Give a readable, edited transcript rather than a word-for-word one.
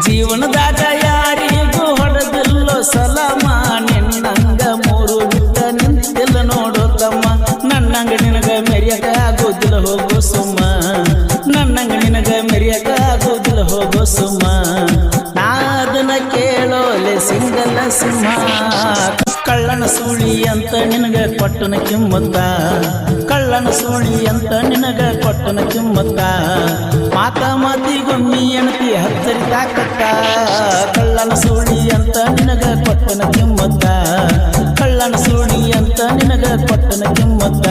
ಜೀವನದಾಗ ಯಾರಿಗೂ ಹೊಡೆದಿಲ್ಲೋ ಸಲಾಮ ನಿನ್ನಂಗ ಮೂರು ಬಿಟ್ಟ ನಿಂತಿಲ್ಲ ನೋಡು ತಮ್ಮ ನನ್ನಂಗ ನಿನಗ ಮೆರಿಯಕ ಆಗೋದಿಲ್ಲ ಹೋಗೋ ಸುಮ್ಮ ನನ್ನಂಗ ನಿನಗ ಮೆರಿಯಕ ಆಗೋದಿಲ್ಲ ಹೋಗೋ ಸುಮ್ಮ ನಾ ಅದನ್ನ ಕೇಳೋಲೆ ಸಿಂಗಲ್ಲ ಸಿಂಹ ಕಳ್ಳನ ಸೂಳಿ ಅಂತ ನಿನಗ ಕೊಟ್ಟನ ಕಿಮ್ಮತ್ತ ಕಳ್ಳನ ಸೂಳಿ ಅಂತ ನಿನಗ ಕೊಟ್ಟನ ಕಿಮ್ಮತ್ತ ಮಾತಿಗೊಮ್ಮಿ ಎಣತಿ ಹತ್ತರಿ ತಾಕತ್ತ ಕಳ್ಳನ ಸೂಳಿ ಅಂತ ನಿನಗ ಕೊಟ್ಟನ ಕಿಮ್ಮತ್ತ ಕಳ್ಳನ ಸೂಳಿ ಅಂತ ನಿನಗ ಕೊಟ್ಟನ ಕಿಮ್ಮತ್ತ